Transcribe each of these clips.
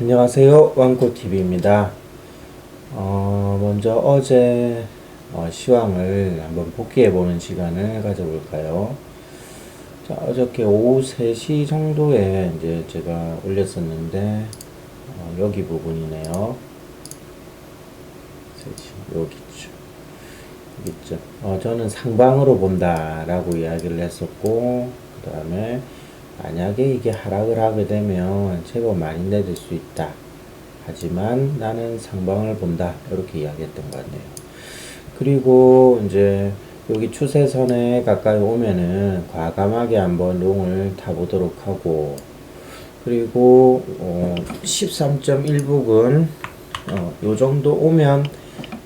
안녕하세요. 왕코TV입니다. 먼저 어제 시황을 한번 복귀해보는 시간을 가져볼까요? 자, 어저께 오후 3시 정도에 이제 제가 올렸었는데, 여기 부분이네요. 3시, 여기 있죠. 여기 있죠. 저는 상방으로 본다라고 이야기를 했었고, 그 다음에 만약에 이게 하락을 하게 되면 제법 많이 내릴 수 있다. 하지만 나는 상방을 본다. 이렇게 이야기했던 것 같네요. 그리고 이제 여기 추세선에 가까이 오면은 과감하게 한번 롱을 타보도록 하고, 그리고 13.1북은 요 정도 오면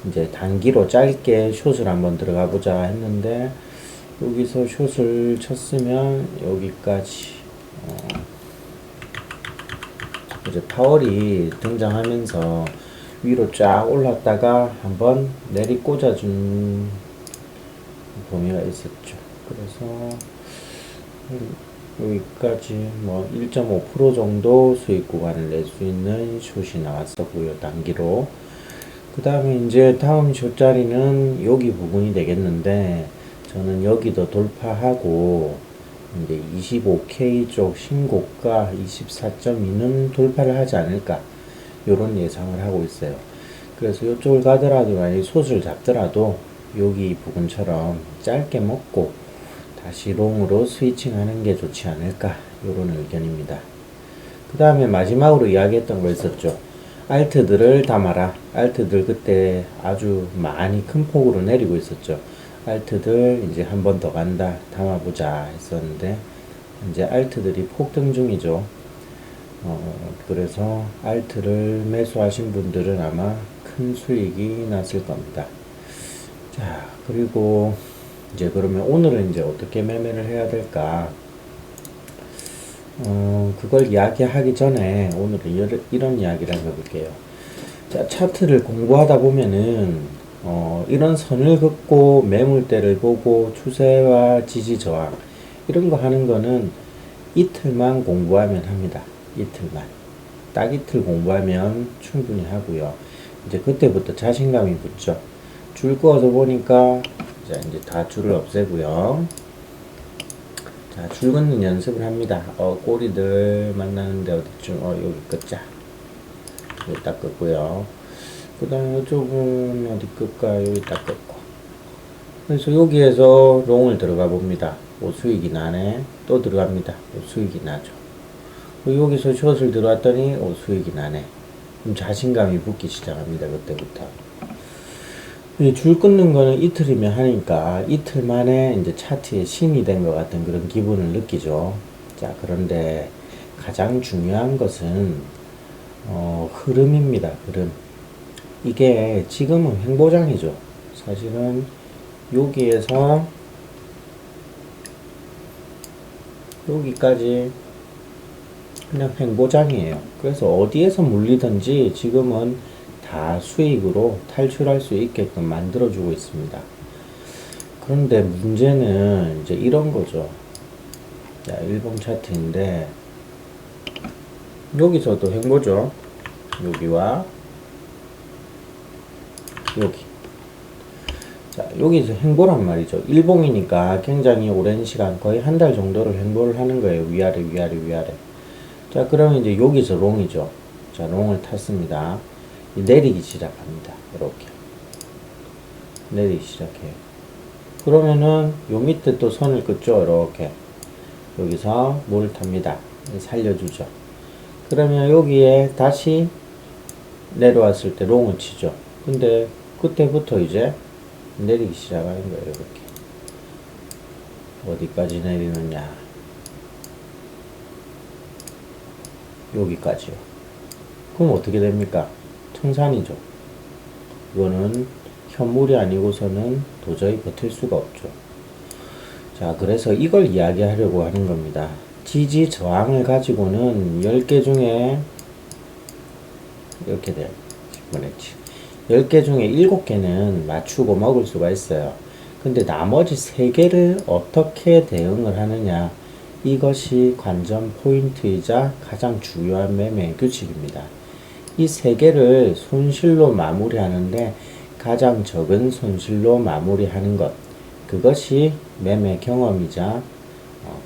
이제 단기로 짧게 숏을 한번 들어가 보자 했는데, 여기서 숏을 쳤으면 여기까지 이제 파월이 등장하면서 위로 쫙 올랐다가 한번 내리 꽂아준 범위가 있었죠. 그래서 여기까지 뭐 1.5% 정도 수익 구간을 낼 수 있는 숏이 나왔었고요. 단기로. 그 다음에 이제 다음 숏 자리는 여기 부분이 되겠는데, 저는 여기도 돌파하고 이제 25K 쪽 신고가 24.2는 돌파를 하지 않을까, 요런 예상을 하고 있어요. 그래서 이쪽을 가더라도, 만약 숏을 잡더라도 여기 부분처럼 짧게 먹고 다시 롱으로 스위칭 하는 게 좋지 않을까, 요런 의견입니다. 그 다음에 마지막으로 이야기했던 거 있었죠. 알트들을 담아라. 알트들 그때 아주 많이 큰 폭으로 내리고 있었죠. 알트들 이제 한 번 더 간다, 담아보자 했었는데, 이제 알트들이 폭등 중이죠. 그래서 알트를 매수하신 분들은 아마 큰 수익이 났을 겁니다. 자, 그리고 이제 그러면 오늘은 이제 어떻게 매매를 해야 될까? 그걸 이야기하기 전에 오늘은 이런 이야기를 한번 해볼게요. 자, 차트를 공부하다 보면은 이런 선을 긋고 매물대를 보고 추세와 지지 저항 이런 거 하는 거는 이틀만 공부하면 합니다. 이틀만. 딱 이틀 공부하면 충분히 하고요. 이제 그때부터 자신감이 붙죠. 줄 그어서 보니까 이제 다 줄을 없애고요. 자, 줄 긋는 연습을 합니다. 꼬리들 만나는데 어디쯤, 여기 긋자. 여기 딱 긋고요. 그 다음에 이쪽은 어디 끌까? 여기 딱 끌고. 그래서 여기에서 롱을 들어가 봅니다. 수익이 나네. 또 들어갑니다. 수익이 나죠. 여기서 숏을 들어왔더니 수익이 나네. 그럼 자신감이 붙기 시작합니다. 그때부터. 줄 끊는 거는 이틀이면 하니까 이틀 만에 이제 차트에 신이 된 것 같은 그런 기분을 느끼죠. 자, 그런데 가장 중요한 것은 흐름입니다. 흐름. 이게 지금은 횡보장이죠. 사실은 여기에서 여기까지 그냥 횡보장이에요. 그래서 어디에서 물리든지 지금은 다 수익으로 탈출할 수 있게끔 만들어주고 있습니다. 그런데 문제는 이제 이런 거죠. 자, 일봉 차트인데 여기서도 횡보죠. 여기와 여기. 자, 여기서 횡보란 말이죠. 일봉이니까 굉장히 오랜 시간, 거의 한 달 정도를 횡보를 하는 거예요. 위아래, 위아래, 위아래. 자, 그러면 이제 여기서 롱이죠. 자, 롱을 탔습니다. 내리기 시작합니다. 이렇게. 내리기 시작해요. 그러면은 요 밑에 또 선을 긋죠. 이렇게. 여기서 뭘 탑니다. 살려주죠. 그러면 여기에 다시 내려왔을 때 롱을 치죠. 근데 그때부터 이제 내리기 시작하는 거예요. 이렇게. 어디까지 내리느냐. 여기까지요. 그럼 어떻게 됩니까? 청산이죠. 이거는 현물이 아니고서는 도저히 버틸 수가 없죠. 자, 그래서 이걸 이야기하려고 하는 겁니다. 지지 저항을 가지고는 10개 중에 이렇게 돼요. 10개 중에 7개는 맞추고 먹을 수가 있어요. 근데 나머지 3개를 어떻게 대응을 하느냐, 이것이 관전 포인트이자 가장 중요한 매매 규칙입니다. 이 세 개를 손실로 마무리하는데 가장 적은 손실로 마무리하는 것, 그것이 매매 경험이자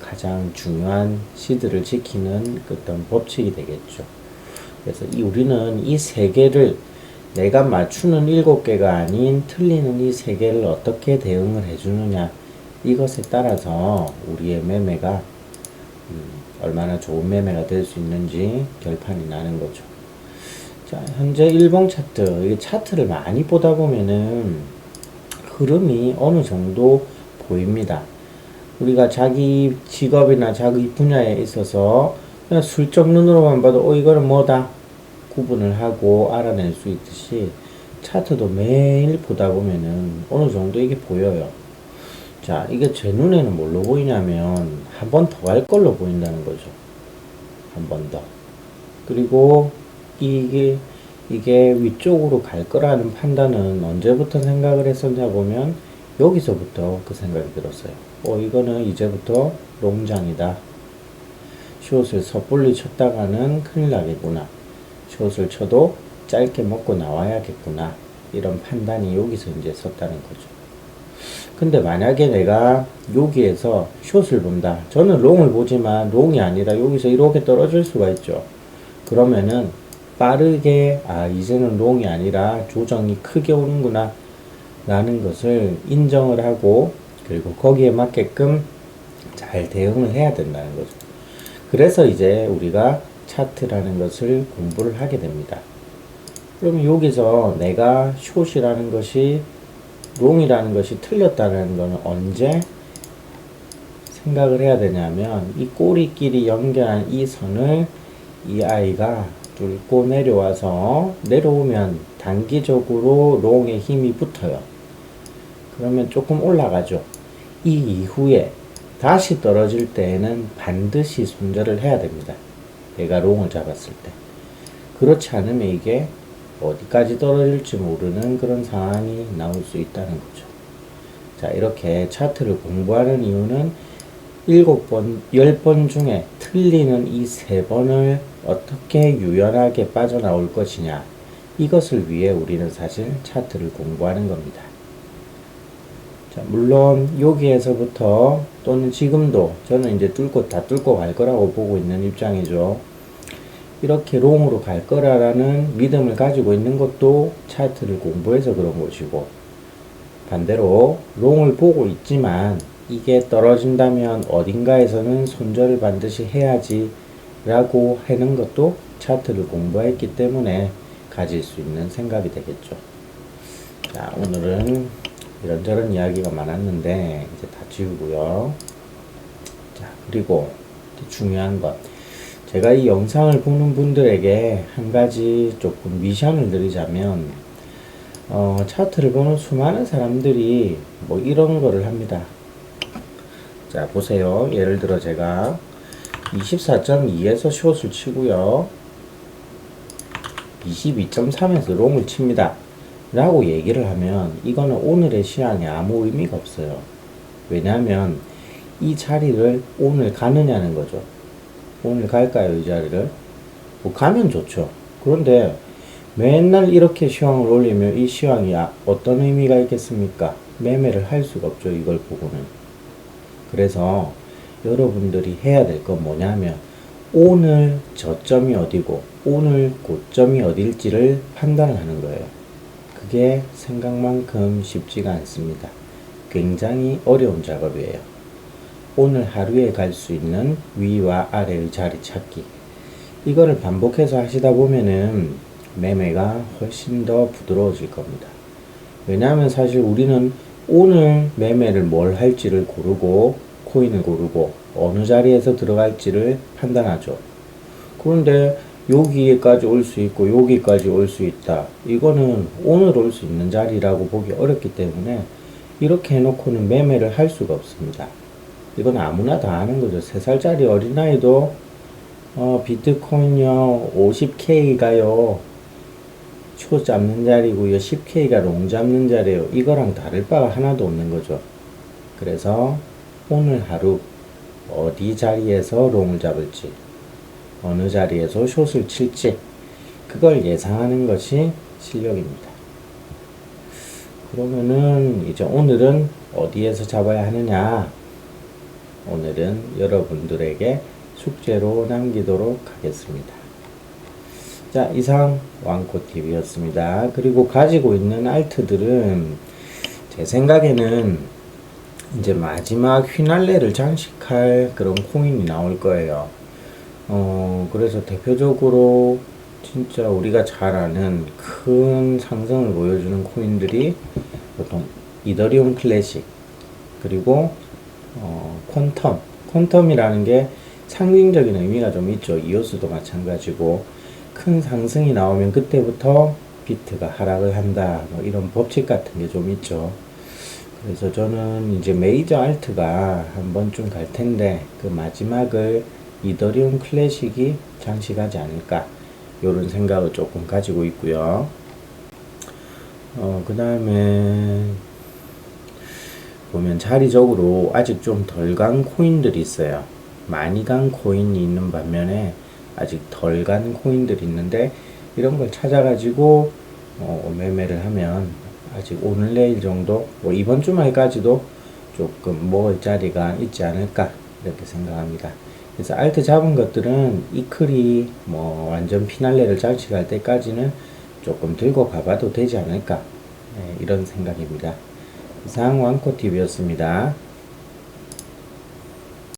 가장 중요한 시드를 지키는 어떤 법칙이 되겠죠. 그래서 우리는 이 세 개를 내가 맞추는 7개가 아닌 틀리는 이 세 개를 어떻게 대응을 해주느냐, 이것에 따라서 우리의 매매가 얼마나 좋은 매매가 될 수 있는지 결판이 나는 거죠. 자, 현재 일봉 차트, 이 차트를 많이 보다 보면은 흐름이 어느 정도 보입니다. 우리가 자기 직업이나 자기 분야에 있어서 그냥 슬쩍 눈으로만 봐도 이거는 뭐다 구분을 하고 알아낼 수 있듯이 차트도 매일 보다 보면은 어느 정도 이게 보여요. 자, 이게 제 눈에는 뭘로 보이냐면 한 번 더 갈 걸로 보인다는 거죠. 한 번 더. 그리고 이게 위쪽으로 갈 거라는 판단은 언제부터 생각을 했었냐 보면 여기서부터 그 생각이 들었어요. 이거는 이제부터 롱장이다. 숏을 섣불리 쳤다가는 큰일 나겠구나. 숏을 쳐도 짧게 먹고 나와야겠구나. 이런 판단이 여기서 이제 섰다는 거죠. 근데 만약에 내가 여기에서 숏을 본다. 저는 롱을 보지만 롱이 아니라 여기서 이렇게 떨어질 수가 있죠. 그러면은 빠르게 이제는 롱이 아니라 조정이 크게 오는구나 라는 것을 인정을 하고 그리고 거기에 맞게끔 잘 대응을 해야 된다는 거죠. 그래서 이제 우리가 차트라는 것을 공부를 하게 됩니다. 그러면 여기서 내가 숏이라는 것이 롱이라는 것이 틀렸다는 것은 언제 생각을 해야 되냐면 이 꼬리끼리 연결한 이 선을 이 아이가 뚫고 내려와서 내려오면 단기적으로 롱의 힘이 붙어요. 그러면 조금 올라가죠. 이 이후에 다시 떨어질 때에는 반드시 손절을 해야 됩니다. 내가 롱을 잡았을 때. 그렇지 않으면 이게 어디까지 떨어질지 모르는 그런 상황이 나올 수 있다는 거죠. 자, 이렇게 차트를 공부하는 이유는 7번, 10번 중에 틀리는 이 3번을 어떻게 유연하게 빠져나올 것이냐, 이것을 위해 우리는 사실 차트를 공부하는 겁니다. 자, 물론 여기에서부터 또는 지금도 저는 이제 다 뚫고 갈 거라고 보고 있는 입장이죠. 이렇게 롱으로 갈 거라는 믿음을 가지고 있는 것도 차트를 공부해서 그런 것이고, 반대로 롱을 보고 있지만 이게 떨어진다면 어딘가에서는 손절을 반드시 해야지 라고 하는 것도 차트를 공부했기 때문에 가질 수 있는 생각이 되겠죠. 자, 오늘은 이런저런 이야기가 많았는데 이제 다 지우고요. 자, 그리고 중요한 것, 제가 이 영상을 보는 분들에게 한 가지 조금 미션을 드리자면, 차트를 보는 수많은 사람들이 뭐 이런 거를 합니다. 자, 보세요. 예를 들어 제가 24.2에서 숏을 치고요. 22.3에서 롱을 칩니다. 라고 얘기를 하면 이거는 오늘의 시황에 아무 의미가 없어요. 왜냐하면 이 자리를 오늘 가느냐는 거죠. 오늘 갈까요, 이 자리를? 뭐 가면 좋죠. 그런데 맨날 이렇게 시황을 올리면 이 시황이 어떤 의미가 있겠습니까? 매매를 할 수가 없죠, 이걸 보고는. 그래서 여러분들이 해야 될 건 뭐냐면 오늘 저점이 어디고 오늘 고점이 어딜지를 판단을 하는 거예요. 그게 생각만큼 쉽지가 않습니다. 굉장히 어려운 작업이에요. 오늘 하루에 갈 수 있는 위와 아래의 자리 찾기, 이거를 반복해서 하시다 보면은 매매가 훨씬 더 부드러워질 겁니다. 왜냐하면 사실 우리는 오늘 매매를 뭘 할지를 고르고 코인을 고르고 어느 자리에서 들어갈지를 판단하죠. 그런데 여기까지 올 수 있고 여기까지 올 수 있다, 이거는 오늘 올 수 있는 자리라고 보기 어렵기 때문에 이렇게 해놓고는 매매를 할 수가 없습니다. 이건 아무나 다 아는 거죠. 3살짜리 어린아이도 비트코인요 50K가요 숏 잡는 자리고요 10K가 롱 잡는 자리예요. 이거랑 다를 바가 하나도 없는 거죠. 그래서 오늘 하루 어디 자리에서 롱을 잡을지 어느 자리에서 숏을 칠지 그걸 예상하는 것이 실력입니다. 그러면은 이제 오늘은 어디에서 잡아야 하느냐? 오늘은 여러분들에게 숙제로 남기도록 하겠습니다. 자, 이상 왕코TV였습니다. 그리고 가지고 있는 알트들은 제 생각에는 이제 마지막 휘날레를 장식할 그런 코인이 나올 거예요. 그래서 대표적으로 진짜 우리가 잘 아는 큰 상승을 보여주는 코인들이 보통 이더리움 클래식, 그리고 퀀텀이라는 게 상징적인 의미가 좀 있죠. 이오스도 마찬가지고 큰 상승이 나오면 그때부터 비트가 하락을 한다, 뭐 이런 법칙 같은 게 좀 있죠. 그래서 저는 이제 메이저 알트가 한 번쯤 갈 텐데 그 마지막을 이더리움 클래식이 장식하지 않을까, 요런 생각을 조금 가지고 있고요. 그 다음에 보면 자리적으로 아직 좀 덜 간 코인들이 있어요. 많이 간 코인이 있는 반면에 아직 덜 간 코인들이 있는데, 이런 걸 찾아가지고 매매를 하면 아직 오늘 내일 정도, 뭐 이번 주말까지도 조금 먹을 자리가 있지 않을까, 이렇게 생각합니다. 그래서 알트 잡은 것들은 이클이 뭐 완전 피날레를 장식할 때까지는 조금 들고 가봐도 되지 않을까, 네, 이런 생각입니다. 이상 왕코TV였습니다.